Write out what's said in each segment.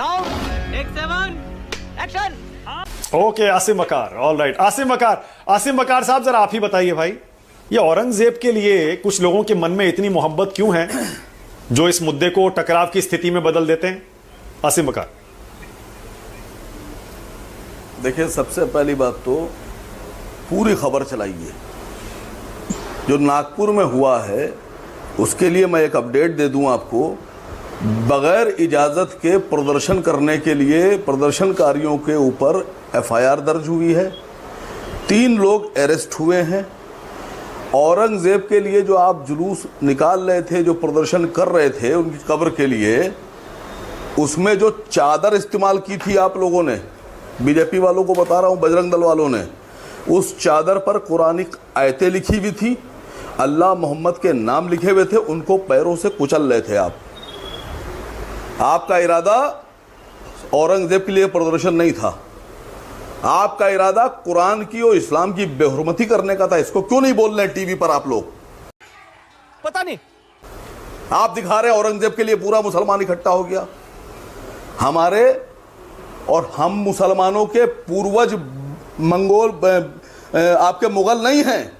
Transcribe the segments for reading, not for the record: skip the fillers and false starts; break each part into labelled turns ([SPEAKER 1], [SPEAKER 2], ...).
[SPEAKER 1] Sound take 7 action.
[SPEAKER 2] Okay Asim Baqar, all right. Asim बकार साहब जरा आप ही बताइए भाई, ये औरंगजेब के लिए कुछ लोगों के मन में इतनी मोहब्बत क्यों है जो इस मुद्दे को टकराव की स्थिति में बदल देते हैं? आसिम बकार।
[SPEAKER 3] देखिए, सबसे पहली बात तो पूरी खबर चलाइए। जो नागपुर में हुआ है उसके लिए मैं एक अपडेट दे दूं आपको। बगैर इजाज़त के प्रदर्शन करने के लिए प्रदर्शनकारियों के ऊपर एफआईआर दर्ज हुई है। 3 लोग अरेस्ट हुए हैं। औरंगजेब के लिए जो आप जुलूस निकाल रहे थे, जो प्रदर्शन कर रहे थे उनकी कब्र के लिए, उसमें जो चादर इस्तेमाल की थी आप लोगों ने, बीजेपी वालों को बता रहा हूँ, बजरंग दल वालों ने, उस चादर पर कुरानिक आयतें लिखी हुई थी, अल्लाह मोहम्मद के नाम लिखे हुए थे, उनको पैरों से कुचल रहे थे आप। आपका इरादा औरंगजेब के लिए प्रदर्शन नहीं था, आपका इरादा कुरान की और इस्लाम की बेहुरमती करने का था। इसको क्यों नहीं बोल रहे टीवी पर आप लोग?
[SPEAKER 1] पता नहीं,
[SPEAKER 3] आप दिखा रहे औरंगजेब के लिए पूरा मुसलमान इकट्ठा हो गया। हमारे और हम मुसलमानों के पूर्वज मंगोल आपके मुगल नहीं हैं।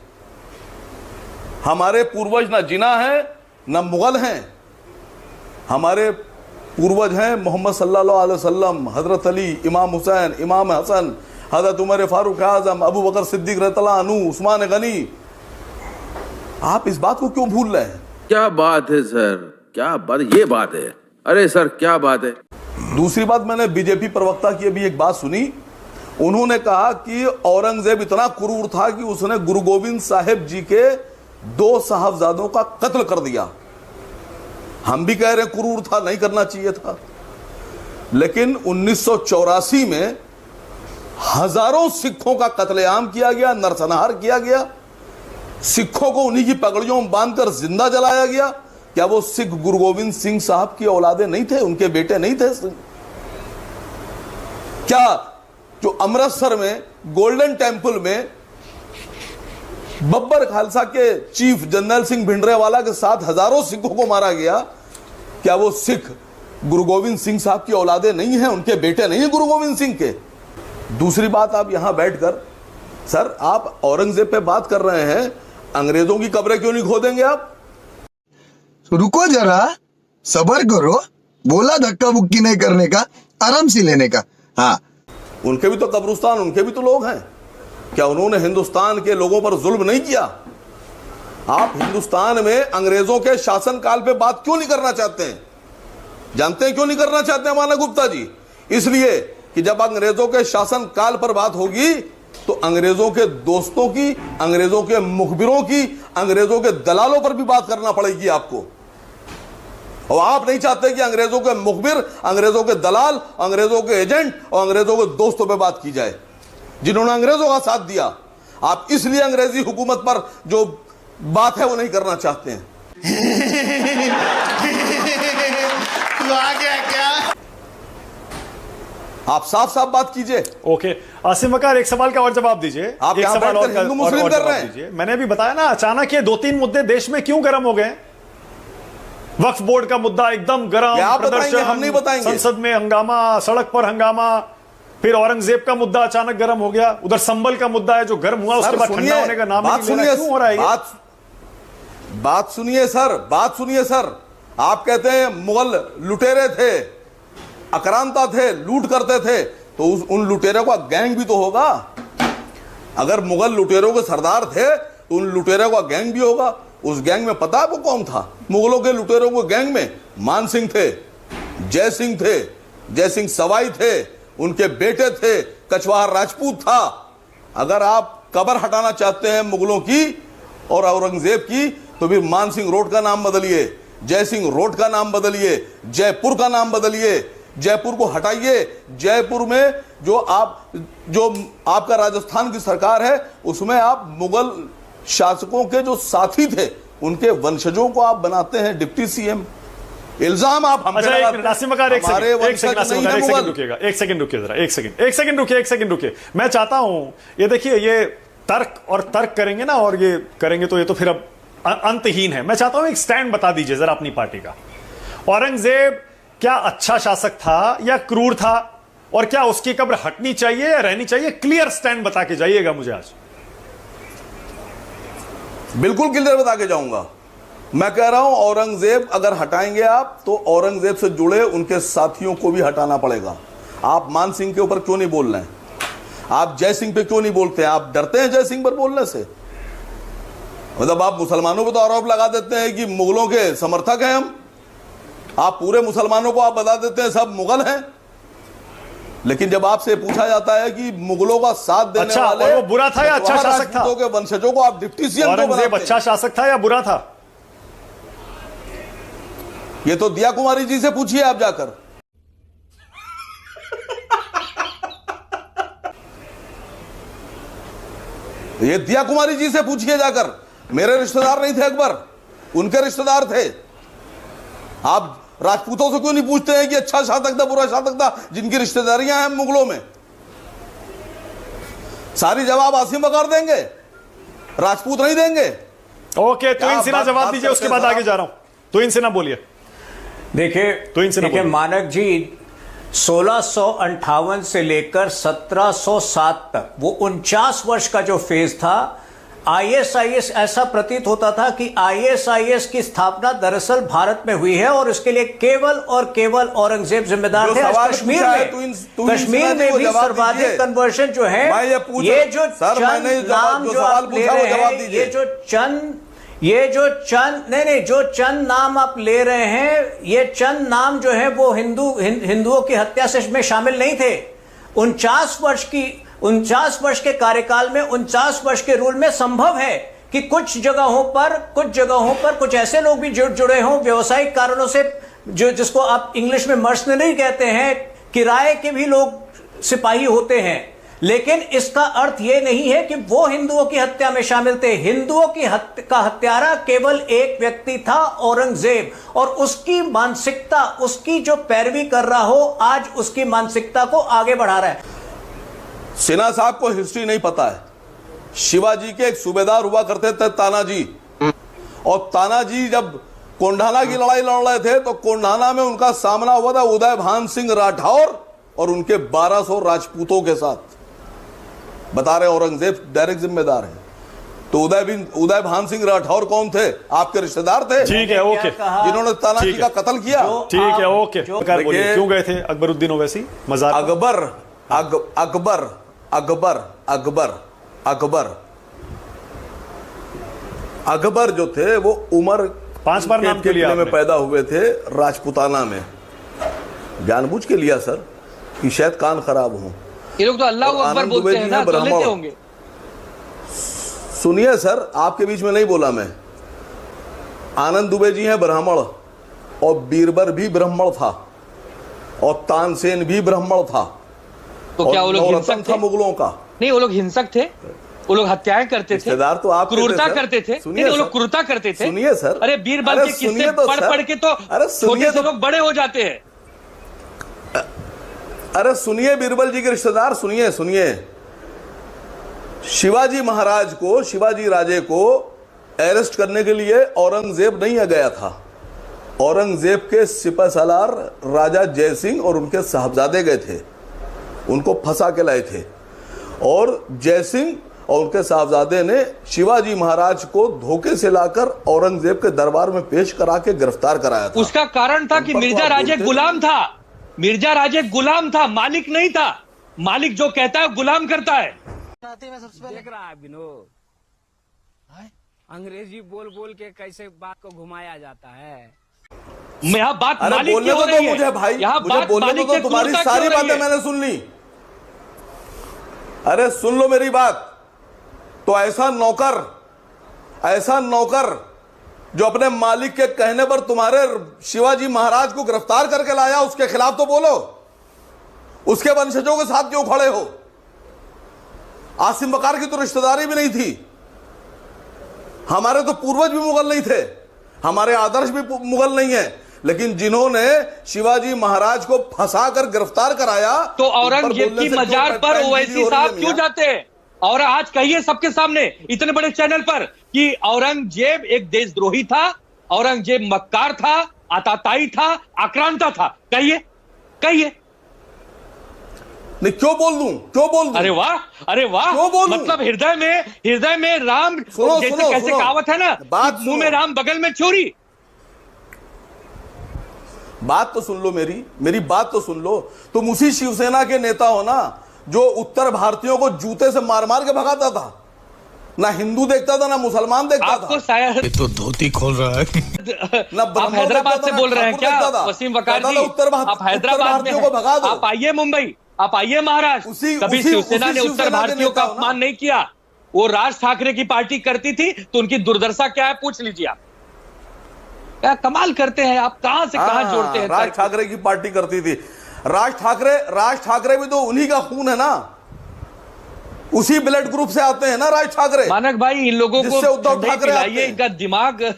[SPEAKER 3] हमारे पूर्वज ना जिना है ना मुगल हैं। हमारे पूर्वज हैं मोहम्मद सल्लल्लाहु अलैहि वसल्लम, हजरत अली, इमाम हुसैन, इमाम हसन, हजरत उमर फारूक आजम, अबू बकर सिद्दीक रज़ियल्लाहु अन्हु, उस्मान गनी। आप इस बात को क्यों भूल रहे हैं?
[SPEAKER 4] क्या बात है सर, क्या बात, ये बात है। अरे सर क्या बात है।
[SPEAKER 3] दूसरी बात, मैंने बीजेपी प्रवक्ता की अभी एक बात सुनी। उन्होंने कहा कि औरंगजेब इतना क्रूर था कि उसने गुरु गोविंद साहिब जी के 2 साहबजादों का कत्ल कर दिया। हम भी कह रहे हैं क्रूर था, नहीं करना चाहिए था। लेकिन 1984 में हजारों सिखों का कत्लेआम किया गया, नरसंहार किया गया, सिखों को उन्हीं की पगड़ियों में बांधकर जिंदा जलाया गया। क्या वो सिख गुरु गोविंद सिंह साहब की औलादे नहीं थे? उनके बेटे नहीं थे? क्या जो अमृतसर में गोल्डन टेंपल में बब्बर खालसा के चीफ जनरल सिंह भिंडरेवाला के साथ हजारों सिखों को मारा गया, क्या वो सिख गुरु गोविंद सिंह साहब की औलादे नहीं हैं? उनके बेटे नहीं है गुरु गोविंद सिंह के? दूसरी बात, आप यहां बैठकर सर आप औरंगजेब पे बात कर रहे हैं, अंग्रेजों की कब्रें क्यों नहीं खोदेंगे आप?
[SPEAKER 5] रुको जरा, सबर करो। बोला धक्का मुक्की नहीं करने का, आराम से लेने का। हाँ,
[SPEAKER 3] उनके भी तो कब्रिस्तान, उनके भी तो लोग हैं। क्या उन्होंने हिंदुस्तान के लोगों पर जुल्म नहीं किया? आप हिंदुस्तान में अंग्रेजों के शासनकाल पे बात क्यों नहीं करना चाहते हैं? जानते हैं क्यों नहीं करना चाहते हैं माना गुप्ता जी? इसलिए कि जब अंग्रेजों के शासनकाल पर बात होगी तो अंग्रेजों के दोस्तों की, अंग्रेजों के मुखबिरों की, अंग्रेजों के दलालों पर भी बात करना पड़ेगी आपको। और आप नहीं चाहते कि अंग्रेजों के मुखबिर, अंग्रेजों के दलाल, अंग्रेजों के एजेंट और अंग्रेजों के दोस्तों पे बात की जाए जिन्होंने अंग्रेजों का साथ दिया। आप इसलिए अंग्रेजी हुकूमत पर जो बात है वो नहीं करना चाहते हैं।
[SPEAKER 5] तू आ गया क्या?
[SPEAKER 3] आप साफ साफ बात कीजिए।
[SPEAKER 2] ओके आसिम बकार, एक सवाल का और जवाब दीजिए।
[SPEAKER 3] आप
[SPEAKER 2] एक
[SPEAKER 3] यहां
[SPEAKER 2] सवाल
[SPEAKER 3] बैठकर हिंदू मुस्लिम कर रहे हैं।
[SPEAKER 2] दीजिए। मैंने भी बताया ना, अचानक ये 2-3 मुद्दे देश में क्यों गर्म हो गए? वक्फ बोर्ड का मुद्दा एकदम गर्म,
[SPEAKER 3] आप बताएंगे, हम नहीं बताएंगे।
[SPEAKER 2] संसद में हंगामा, सड़क पर हंगामा, फिर औरंगजेब का मुद्दा अचानक गर्म हो गया। उधर संबल का मुद्दा है जो गर्म हुआ, उसके बाद ठंडा होने का नाम नहीं ले रहा। क्यों हो रहा है?
[SPEAKER 3] बात सुनिए सर, बात सुनिए सर। आप कहते हैं मुगल लुटेरे थे, आक्रांता थे, लूट करते थे, तो उन लुटेरों का गैंग भी तो होगा। अगर मुगल लुटेरों के सरदार थे तो उन लुटेरों का गैंग भी होगा। उस गैंग में पता है वो कौन था? मुगलों के लुटेरों के गैंग में मान सिंह थे, जय सिंह थे, जय सिंह सवाई थे, उनके बेटे थे, कछवाहा राजपूत था। अगर आप कब्र हटाना चाहते हैं मुगलों की और औरंगजेब की, तो फिर मान सिंह रोड का नाम बदलिए, जय सिंह रोड का नाम बदलिए, जयपुर का नाम बदलिए, जयपुर को हटाइए। जयपुर में जो आपका राजस्थान की सरकार है उसमें आप मुगल शासकों के जो साथी थे उनके वंशजों को आप बनाते हैं डिप्टी सीएम। इल्जाम आप हम पे लगाते हैं।
[SPEAKER 2] नासिम बकार, एक सेकंड रुकिए। मैं चाहता हूं, ये देखिए, ये तर्क करेंगे ना, और ये करेंगे तो ये तो फिर अब अंतहीन है। मैं चाहता हूं एक स्टैंड बता दीजिए जरा अपनी पार्टी का। औरंगजेब क्या अच्छा शासक था या क्रूर था, और क्या उसकी कब्र हटनी चाहिए या रहनी चाहिए? क्लियर स्टैंड बता के जाइएगा मुझे आज।
[SPEAKER 3] बिल्कुल क्लियर बता के जाऊंगा। मैं कह रहा हूं औरंगजेब अगर हटाएंगे आप तो औरंगजेब से जुड़े उनके साथियों को भी हटाना पड़ेगा। आप मान सिंह के ऊपर क्यों नहीं बोल रहे हैं? आप जय सिंह पे क्यों नहीं बोलते हैं? आप डरते हैं जय सिंह पर बोलने से? मतलब आप मुसलमानों को तो आरोप लगा देते हैं कि मुगलों के समर्थक हैं हम। आप पूरे मुसलमानों को आप बता देते हैं सब मुगल हैं, लेकिन जब आपसे पूछा जाता है कि मुगलों का साथ देने
[SPEAKER 2] अच्छा,
[SPEAKER 3] वाले
[SPEAKER 2] और वो बुरा था या अच्छा शासक था?
[SPEAKER 3] के वंशजों को आप डिप्टी सीएम क्यों
[SPEAKER 2] औरंगजेब
[SPEAKER 3] बनाते
[SPEAKER 2] अच्छा
[SPEAKER 3] हैं?
[SPEAKER 2] शासक था या बुरा था?
[SPEAKER 3] ये तो दिया कुमारी जी से पूछिए आप जाकर। ये दिया कुमारी जी से पूछिए जाकर। मेरे रिश्तेदार नहीं थे अकबर, उनके रिश्तेदार थे। आप राजपूतों से क्यों नहीं पूछते हैं कि अच्छा शासक था बुरा शासक था, जिनकी रिश्तेदारियां हैं मुगलों में? सारी जवाब आसिम बकार देंगे, राजपूत नहीं देंगे।
[SPEAKER 2] ओके, तो इनसे ना जवाब दीजिए, उसके बाद आगे जा रहा हूं। तो इनसे ना बोलिए।
[SPEAKER 6] देखिए मानक जी, 1658 से लेकर 1707 तक वो 49 वर्ष का जो फेज था, ISIS ऐसा प्रतीत होता था कि ISIS की स्थापना दरअसल भारत में हुई है और इसके लिए केवल और केवल औरंगजेब जिम्मेदार थे। कश्मीर में भी सर्वाधिक कन्वर्शन जो है, ये जो चंद नाम जो आप ले रहे हैं, जो चंद नाम आप ले रहे हैं, ये चंद नाम जो है वो हिंदुओं की हत्या से में शामिल नहीं थे। 49 वर्ष के कार्यकाल में, 49 वर्ष के रूल में संभव है कि कुछ जगहों पर कुछ ऐसे लोग भी जुड़े हों व्यवसायिक कारणों से, जो जिसको आप इंग्लिश में मर्सनरी कहते हैं, किराए के भी लोग सिपाही होते हैं। लेकिन इसका अर्थ यह नहीं है कि वो हिंदुओं की हत्या में शामिल थे। हिंदुओं की का हत्यारा केवल एक व्यक्ति था, औरंगजेब, और उसकी मानसिकता, उसकी जो पैरवी कर रहा हो, आज उसकी मानसिकता को आगे बढ़ा रहा है।
[SPEAKER 3] सिन्हा साहब को हिस्ट्री नहीं पता है। शिवाजी के एक सूबेदार हुआ करते थे तानाजी, और तानाजी जब कोंढाना की लड़ाई लड़ रहे थे तो कोंढाना में उनका सामना हुआ था उदय भान सिंह राठौर और उनके 1200 राजपूतों के साथ। बता रहे औरंगजेब डायरेक्ट जिम्मेदार है। तो उदय भान सिंह राठौर कौन थे? आपके रिश्तेदार थे।
[SPEAKER 2] ठीक है, ओके,
[SPEAKER 3] जिन्होंने तानाजी का कत्ल किया।
[SPEAKER 2] ठीक है, ओके। क्यों गए थे अकबरुद्दीन ओवैसी मजार?
[SPEAKER 3] अकबर जो थे वो उमर
[SPEAKER 2] 5 बार नाम के लिए
[SPEAKER 3] में पैदा हुए थे, राजपुताना में। जानबूझ के लिया सर कि शायद कान खराब हो।
[SPEAKER 1] ये लोग तो अल्लाह अकबर बोलते हैं ना, तो लेते होंगे।
[SPEAKER 3] सुनिए सर, आपके बीच में नहीं बोला मैं। आनंद दुबे जी हैं ब्राह्मण, और बीरबल भी ब्राह्मण था, और तानसेन भी ब्राह्मण था।
[SPEAKER 1] तो क्या वो लोग हिंसक थे?
[SPEAKER 3] मुगलों का
[SPEAKER 1] नहीं, वो लोग हिंसक थे, वो लोग हत्याएं करते थे,
[SPEAKER 3] रिश्तेदार तो आप
[SPEAKER 1] क्रूरता करते थे। नहीं, वो लोग क्रूरता करते थे।
[SPEAKER 3] सुनिए सर,
[SPEAKER 1] अरे बीरबल के किस्से पढ़ के तो छोटे से लोग बड़े हो जाते हैं।
[SPEAKER 3] अरे सुनिए बीरबल जी के रिश्तेदार, सुनिए। शिवाजी महाराज को, शिवाजी राजे को अरेस्ट करने के लिए औरंगजेब नहीं गया था। औरंगजेब के सिपहसालार राजा जय सिंह और उनके साहबजादे गए थे, उनको फंसा के लाए थे। और जय सिंह और उनके साहबजादे ने शिवाजी महाराज को धोखे से लाकर औरंगजेब के दरबार में पेश करा के गिरफ्तार कराया था।
[SPEAKER 1] उसका कारण था कि मिर्जा राजे गुलाम था। मिर्जा राजे गुलाम था, मालिक नहीं था। मालिक जो कहता है गुलाम करता है।
[SPEAKER 7] देख रहा है विनोद, अंग्रेजी बोल बोल के कैसे बात को घुमाया जाता है।
[SPEAKER 1] यहाँ बात मालिक
[SPEAKER 3] बोलने
[SPEAKER 1] की हो
[SPEAKER 3] तो
[SPEAKER 1] रही है।
[SPEAKER 3] मुझे भाई,
[SPEAKER 1] यहाँ
[SPEAKER 3] मुझे
[SPEAKER 1] बात
[SPEAKER 3] बोलने
[SPEAKER 1] मालिक
[SPEAKER 3] तो
[SPEAKER 1] के
[SPEAKER 3] तुम्हारी
[SPEAKER 1] क्रूरता
[SPEAKER 3] सारी
[SPEAKER 1] की हो रही
[SPEAKER 3] बातें
[SPEAKER 1] है।
[SPEAKER 3] मैंने सुन ली। अरे सुन लो मेरी बात। तो ऐसा नौकर जो अपने मालिक के कहने पर तुम्हारे शिवाजी महाराज को गिरफ्तार करके लाया, उसके खिलाफ तो बोलो। उसके वंशजों के साथ क्यों खड़े हो? आसिम बकार की तो रिश्तेदारी भी नहीं थी। हमारे तो पूर्वज भी मुगल नहीं थे, हमारे आदर्श भी मुगल नहीं है, लेकिन जिन्होंने शिवाजी महाराज को फंसाकर गिरफ्तार कराया,
[SPEAKER 1] तो औरंगजेब की मजार पर ओवैसी साहब क्यों जाते हैं? और आज कहिए सबके सामने इतने बड़े चैनल पर कि औरंगजेब एक देशद्रोही था, औरंगजेब मक्कार था, आताताई था, आक्रांता था? कहिए कहिए।
[SPEAKER 3] नहीं, क्यों बोल दूं?
[SPEAKER 1] अरे वाह, अरे वाह,
[SPEAKER 3] क्यों बोलूं?
[SPEAKER 1] मतलब हृदय में राम, जैसे कैसे कहावत है ना,
[SPEAKER 3] बात
[SPEAKER 1] मुंह में राम बगल में चोरी।
[SPEAKER 3] बात तो सुन लो, मेरी बात तो सुन लो। तुम उसी शिवसेना के नेता हो ना जो उत्तर भारतीयों को जूते से मार मार के भगाता था। ना हिंदू देखता था, ना मुसलमान देखता
[SPEAKER 1] आपको
[SPEAKER 3] था।
[SPEAKER 1] शायद
[SPEAKER 8] तो धोती खोल रहा है।
[SPEAKER 3] ना
[SPEAKER 1] आप हैदराबाद से बोल रहे हैं क्या वसीम वकार जी? आप हैदराबाद में
[SPEAKER 3] को भगा दो।
[SPEAKER 1] आप आइए मुंबई, आप आइए महाराष्ट्र। कभी शिवसेना ने उत्तर भारतीयों का अपमान नहीं किया। वो राज ठाकरे की पार्टी करती थी तो उनकी दुर्दशा क्या है पूछ लीजिए आप। क्या कमाल करते हैं आप, कहां से कहां जोड़ते हैं।
[SPEAKER 3] राज ठाकरे की पार्टी करती थी। राज ठाकरे भी तो उन्हीं का खून है ना, उसी ब्लड ग्रुप से आते हैं ना राज ठाकरे।
[SPEAKER 1] मानक भाई, इन लोगों को
[SPEAKER 3] उद्धव ठाकरे
[SPEAKER 1] लाइए, इनका दिमाग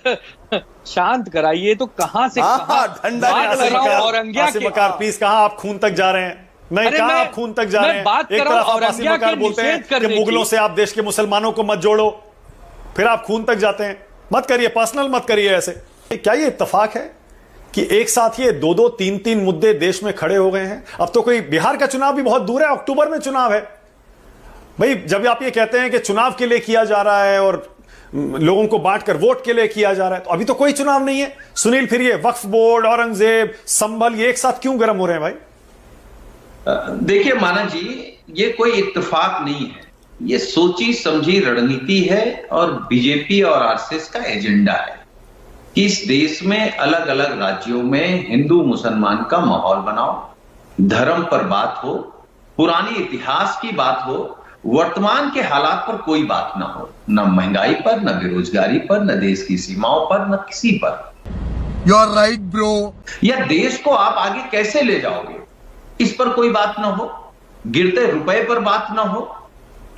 [SPEAKER 1] शांत कराइए। तो कहां से
[SPEAKER 2] औरंगिया प्लीज, कहां आप खून तक जा रहे हैं? नहीं, कहां आप खून तक जा रहे हैं?
[SPEAKER 1] बात
[SPEAKER 2] एक तरफ आप आसिम वकार बोलते हैं कि मुगलों से आप देश के मुसलमानों को मत जोड़ो, फिर आप खून तक जाते हैं। मत करिए, पर्सनल मत करिए ऐसे। क्या ये इत्तेफाक है कि एक साथ ये 2-2, 3-3 मुद्दे देश में खड़े हो गए हैं? अब तो कोई, बिहार का चुनाव भी बहुत दूर है, अक्टूबर में चुनाव है भाई। जब आप ये कहते हैं कि चुनाव के लिए किया जा रहा है और लोगों को बांटकर वोट के लिए किया जा रहा है, तो अभी तो कोई चुनाव नहीं है। सुनील, फिर ये वक्फ बोर्ड, औरंगजेब, संभल, ये एक साथ क्यों गर्म हो रहे हैं भाई?
[SPEAKER 9] देखिए मानक जी, ये कोई इत्तेफाक नहीं है, ये सोची समझी रणनीति है और बीजेपी और आरएसएस का एजेंडा है कि इस देश में अलग अलग राज्यों में हिंदू मुसलमान का माहौल बनाओ, धर्म पर बात हो, पुरानी इतिहास की बात हो, वर्तमान के हालात पर कोई बात ना हो, न महंगाई पर, न बेरोजगारी पर, न देश की सीमाओं पर, न किसी पर।
[SPEAKER 5] You are right bro.
[SPEAKER 9] या देश को आप आगे कैसे ले जाओगे, इस पर कोई बात ना हो, गिरते रुपए पर बात ना हो।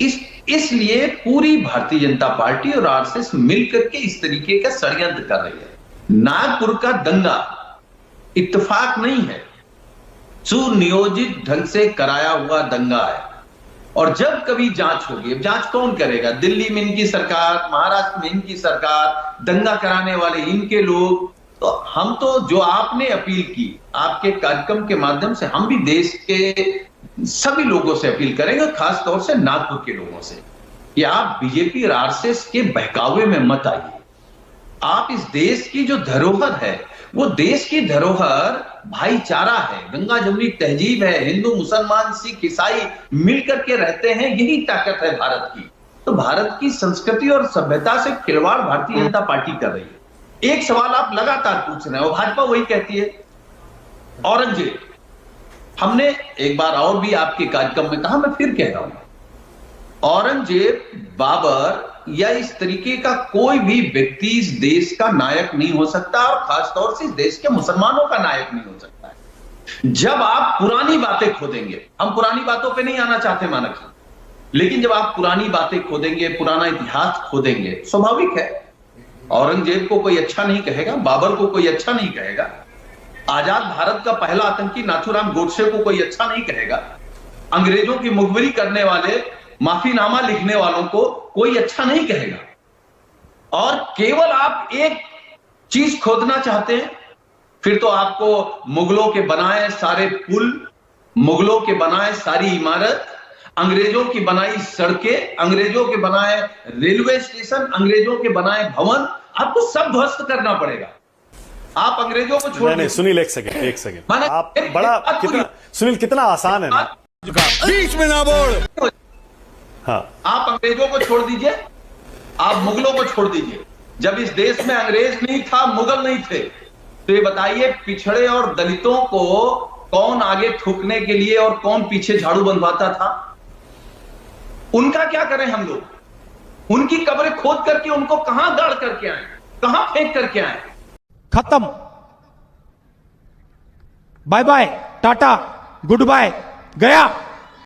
[SPEAKER 9] इसलिए पूरी भारतीय जनता पार्टी और आरएसएस मिलकर के इस तरीके का षड्यंत्र कर रही है। नागपुर का दंगा इत्तेफाक नहीं है, सुनियोजित ढंग से कराया हुआ दंगा है। और जब कभी जांच होगी, अब जांच कौन करेगा? दिल्ली में इनकी सरकार, महाराष्ट्र में इनकी सरकार, दंगा कराने वाले इनके लोग। तो हम तो जो आपने अपील की आपके कार्यक्रम के माध्यम से, हम भी देश के सभी लोगों से अपील करेंगे, खास तौर से नागपुर के लोगों से, कि आप बीजेपी और आरएसएस के बहकावे में मत आइए। आप इस देश की जो धरोहर है, वो देश की धरोहर भाईचारा है, गंगा जमुनी तहजीब है, हिंदू मुसलमान सिख ईसाई मिलकर के रहते हैं, यही ताकत है भारत की। तो भारत की संस्कृति और सभ्यता से खिलवाड़ भारतीय जनता पार्टी कर रही है। एक सवाल आप लगातार पूछ रहे हैं और भाजपा वही कहती है, औरंगजेब। हमने एक बार और भी आपके कार्यक्रम में कहा, मैं फिर कह रहा हूं, औरंगजेब, बाबर या इस तरीके का कोई भी व्यक्ति इस देश का नायक नहीं हो सकता, और खासतौर से इस देश के मुसलमानों का नायक नहीं हो सकता है। जब आप पुरानी बातें खोदेंगे, हम पुरानी बातों पे नहीं आना चाहते मानक जी, लेकिन जब आप पुरानी बातें खोदेंगे, पुराना इतिहास खोदेंगे, स्वाभाविक है औरंगजेब को कोई अच्छा नहीं कहेगा, बाबर को कोई अच्छा नहीं कहेगा, आजाद भारत का पहला आतंकी नाथूराम गोडसे को कोई अच्छा नहीं कहेगा, अंग्रेजों की मुखबिरी करने वाले, माफीनामा लिखने वालों को कोई अच्छा नहीं कहेगा। और केवल आप एक चीज खोदना चाहते हैं, फिर तो आपको मुगलों के बनाए सारे पुल, मुगलों के बनाए सारी इमारत, अंग्रेजों की बनाई सड़कें, अंग्रेजों के बनाए रेलवे स्टेशन, अंग्रेजों के बनाए भवन, आपको सब ध्वस्त करना पड़ेगा। आप अंग्रेजों को छोड़
[SPEAKER 2] नहीं, सुनील एक सेकंड आप बड़ा कितना, सुनील कितना आसान है ना,
[SPEAKER 8] बीच में ना बोल।
[SPEAKER 2] हाँ,
[SPEAKER 9] आप अंग्रेजों को छोड़ दीजिए, आप मुगलों को छोड़ दीजिए। जब इस देश में अंग्रेज नहीं था, मुगल नहीं थे, तो ये बताइए पिछड़े और दलितों को कौन आगे थूकने के लिए और कौन पीछे झाड़ू बंधवाता था? उनका क्या करें हम लोग? उनकी कब्रें खोद करके उनको कहां गाड़ करके आए, कहां फेंक करके आए?
[SPEAKER 10] खत्म, bye bye, tata, good bye, गया।